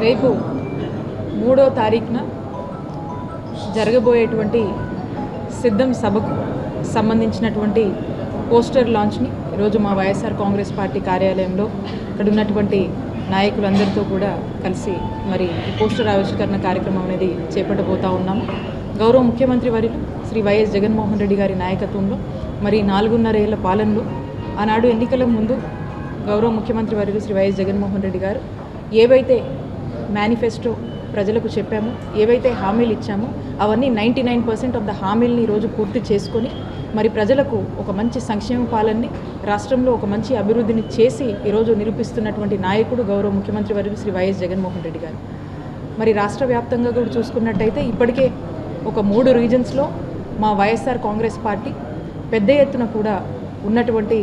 రేపు 3వ తారీఖున జరగబోయేటువంటి సిద్ధం సభకు సంబంధించినటువంటి పోస్టర్ లాంచ్ని ఈరోజు మా వైఎస్ఆర్ కాంగ్రెస్ పార్టీ కార్యాలయంలో ఇక్కడ ఉన్నటువంటి నాయకులందరితో కూడా కలిసి మరి ఈ పోస్టర్ ఆవిష్కరణ కార్యక్రమం అనేది చేపట్టబోతా ఉన్నాము. గౌరవ ముఖ్యమంత్రి వర్యులు శ్రీ వైఎస్ జగన్మోహన్ రెడ్డి గారి నాయకత్వంలో మరి 4.5 ఏళ్ల పాలనలో ఆనాడు ఎన్నికల ముందు గౌరవ ముఖ్యమంత్రి వర్యులు శ్రీ వైఎస్ జగన్మోహన్ రెడ్డి గారు ఏవైతే మేనిఫెస్టో ప్రజలకు చెప్పామో, ఏవైతే హామీలు ఇచ్చామో అవన్నీ 99% ఆఫ్ ద హామీలని ఈరోజు పూర్తి చేసుకొని మరి ప్రజలకు ఒక మంచి సంక్షేమ పాలనని, రాష్ట్రంలో ఒక మంచి అభివృద్ధిని చేసి ఈరోజు నిరూపిస్తున్నటువంటి నాయకుడు గౌరవ ముఖ్యమంత్రి వర్యులు శ్రీ వైఎస్ జగన్మోహన్ రెడ్డి గారు. మరి రాష్ట్ర వ్యాప్తంగా కూడా చూసుకున్నట్టయితే ఇప్పటికే ఒక 3 రీజన్స్లో మా వైఎస్ఆర్ కాంగ్రెస్ పార్టీ పెద్ద ఎత్తున కూడా ఉన్నటువంటి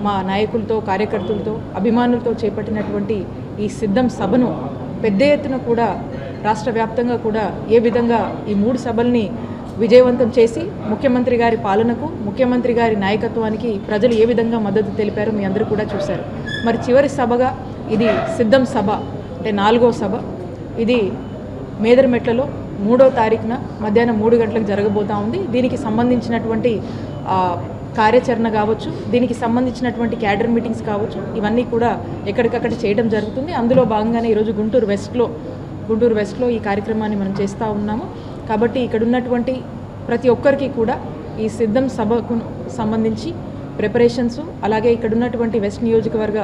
మా నాయకులతో, కార్యకర్తలతో, అభిమానులతో చేపట్టినటువంటి ఈ సిద్ధం సభను పెద్ద ఎత్తున కూడా రాష్ట్ర వ్యాప్తంగా కూడా ఏ విధంగా ఈ 3 సభల్ని విజయవంతం చేసి ముఖ్యమంత్రి గారి పాలనకు, ముఖ్యమంత్రి గారి నాయకత్వానికి ప్రజలు ఏ విధంగా మద్దతు తెలిపారో మీ అందరూ కూడా చూశారు. మరి చివరి సభగా ఇది సిద్ధం సభ అంటే 4వ సభ. ఇది మేదరమెట్లలో 3వ తారీఖున మధ్యాహ్నం 3 గంటలకు జరగబోతూ ఉంది. దీనికి సంబంధించినటువంటి కార్యాచరణ కావచ్చు, దీనికి సంబంధించినటువంటి క్యాడర్ మీటింగ్స్ కావచ్చు, ఇవన్నీ కూడా ఎక్కడికక్కడ చేయడం జరుగుతుంది. అందులో భాగంగానే ఈరోజు గుంటూరు వెస్ట్లో ఈ కార్యక్రమాన్ని మనం చేస్తూ ఉన్నాము. కాబట్టి ఇక్కడ ఉన్నటువంటి ప్రతి ఒక్కరికి కూడా ఈ సిద్ధం సభకు సంబంధించి ప్రిపరేషన్స్, అలాగే ఇక్కడ ఉన్నటువంటి వెస్ట్ నియోజకవర్గ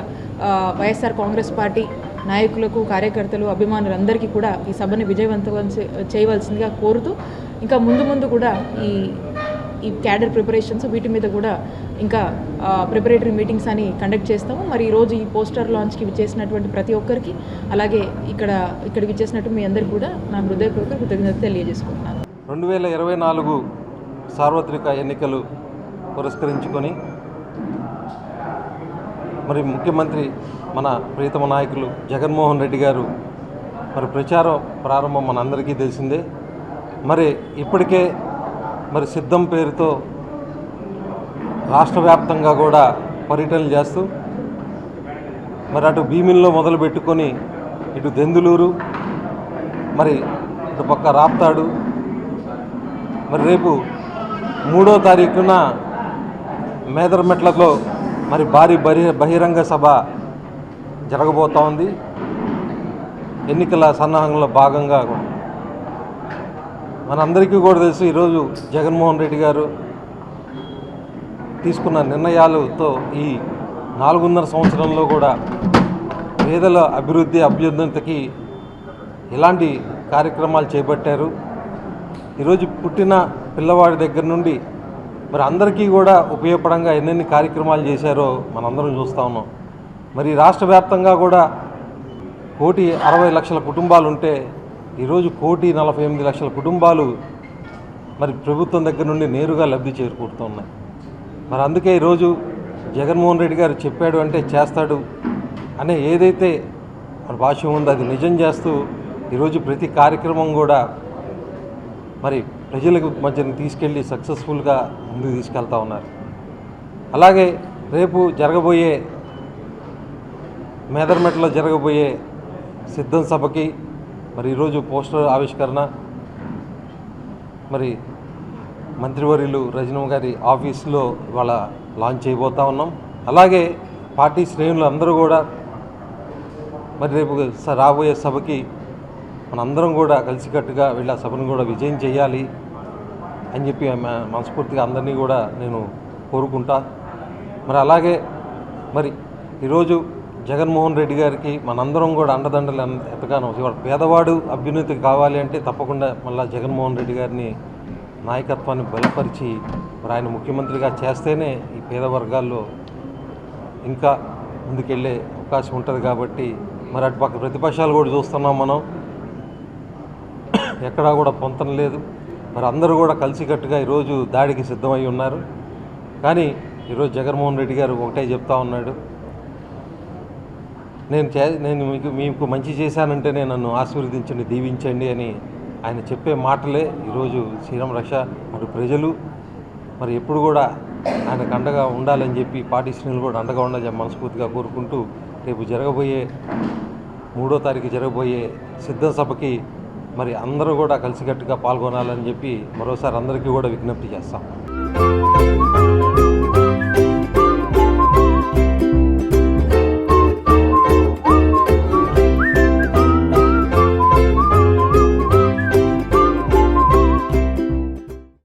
వైఎస్ఆర్ కాంగ్రెస్ పార్టీ నాయకులకు, కార్యకర్తలు, అభిమానులందరికీ కూడా ఈ సభని విజయవంతం చేయవలసిందిగా కోరుతూ ఇంకా ముందు కూడా ఈ క్యాడర్ ప్రిపరేషన్స్ వీటి మీద కూడా ఇంకా ప్రిపరేటరీ మీటింగ్స్ అని కండక్ట్ చేస్తాము. మరి ఈరోజు ఈ పోస్టర్ లాంచ్కి విచ్చేసినటువంటి ప్రతి ఒక్కరికి, అలాగే ఇక్కడికి విచ్చేసినట్టు మీ అందరికీ కూడా నా హృదయపూర్వక కృతజ్ఞత తెలియజేసుకుంటున్నాను. 2024 సార్వత్రిక ఎన్నికలు పురస్కరించుకొని మరి ముఖ్యమంత్రి మన ప్రియతమ నాయకులు జగన్మోహన్ రెడ్డి గారు మరి ప్రచారం ప్రారంభం మనందరికీ తెలిసిందే. మరి ఇప్పటికే మరి సిద్ధం పేరుతో రాష్ట్ర వ్యాప్తంగా కూడా పర్యటనలు చేస్తూ మరి అటు భీమిల్లో మొదలు పెట్టుకొని ఇటు దెందులూరు, మరి ఇటు పక్క రాప్తాడు, మరి రేపు 3వ తారీఖున మేదరమెట్లలో మరి భారీ బహిరంగ సభ జరగబోతూ ఉంది. ఎన్నికల సన్నాహంలో భాగంగా మనందరికీ కూడా తెలుసు, ఈరోజు జగన్మోహన్ రెడ్డి గారు తీసుకున్న నిర్ణయాలతో ఈ 4.5 సంవత్సరంలో కూడా పేదల అభ్యున్నతికి ఎలాంటి కార్యక్రమాలు చేపట్టారు. ఈరోజు పుట్టిన పిల్లవాడి దగ్గర నుండి మరి అందరికీ కూడా ఉపయోగపడంగా ఎన్నెన్ని కార్యక్రమాలు చేశారో మనందరం చూస్తూ ఉన్నాం. మరి రాష్ట్ర వ్యాప్తంగా కూడా 1,60,00,000 కుటుంబాలు ఉంటే ఈరోజు 1,48,00,000 కుటుంబాలు మరి ప్రభుత్వం దగ్గర నుండి నేరుగా లబ్ధి చేకూరుతున్నాయి. మరి అందుకే ఈరోజు జగన్మోహన్ రెడ్డి గారు చెప్పాడు అంటే చేస్తాడు అనే ఏదైతే మన భాష ఉందో అది నిజం చేస్తూ ఈరోజు ప్రతి కార్యక్రమం కూడా మరి ప్రజలకు మధ్యన తీసుకెళ్ళి సక్సెస్ఫుల్గా ముందుకు తీసుకెళ్తా ఉన్నారు. అలాగే రేపు జరగబోయే మేదరమెట్లలో జరగబోయే సిద్ధం సభకి మరి ఈరోజు పోస్టర్ ఆవిష్కరణ మరి మంత్రివర్యులు రజనమ్మ గారి ఆఫీస్లో ఇవాళ లాంచ్ చేయబోతా ఉన్నాం. అలాగే పార్టీ శ్రేణులు అందరూ కూడా మరి రేపు రాబోయే సభకి మనందరం కూడా కలిసికట్టుగా వీళ్ళ సభను కూడా విజయం చేయాలి అని చెప్పి మనస్ఫూర్తిగా అందరినీ కూడా నేను కోరుకుంటా. మరి అలాగే మరి ఈరోజు జగన్మోహన్ రెడ్డి గారికి మనందరం కూడా అండదండలు ఎంతగానో, ఇవాళ పేదవాడు అభ్యున్నతి కావాలి అంటే తప్పకుండా మళ్ళీ జగన్మోహన్ రెడ్డి గారిని నాయకత్వాన్ని బలపరిచి మరి ఆయన ముఖ్యమంత్రిగా చేస్తేనే ఈ పేద వర్గాల్లో ఇంకా ముందుకెళ్ళే అవకాశం ఉంటుంది. కాబట్టి మరి అటుపక్క ప్రతిపక్షాలు కూడా చూస్తున్నాం మనం, ఎక్కడా కూడా పొంతన లేదు. మరి అందరూ కూడా కలిసికట్టుగా ఈరోజు దాడికి సిద్ధమై ఉన్నారు. కానీ ఈరోజు జగన్మోహన్ రెడ్డి గారు ఒకటే చెప్తా ఉన్నాడు, నేను మీకు మంచి చేశానంటేనే నన్ను ఆశీర్వదించండి, దీవించండి అని ఆయన చెప్పే మాటలే ఈరోజు శ్రీరామ రక్ష. అటు ప్రజలు మరి ఎప్పుడు కూడా ఆయనకు అండగా ఉండాలని చెప్పి పార్టీ శ్రేణులు కూడా అండగా ఉండాలని మనస్ఫూర్తిగా కోరుకుంటూ రేపు జరగబోయే 3వ తారీఖు జరగబోయే సిద్ధం సభకి మరి అందరూ కూడా కలిసికట్టుగా పాల్గొనాలని చెప్పి మరోసారి అందరికీ కూడా విజ్ఞప్తి చేస్తాం.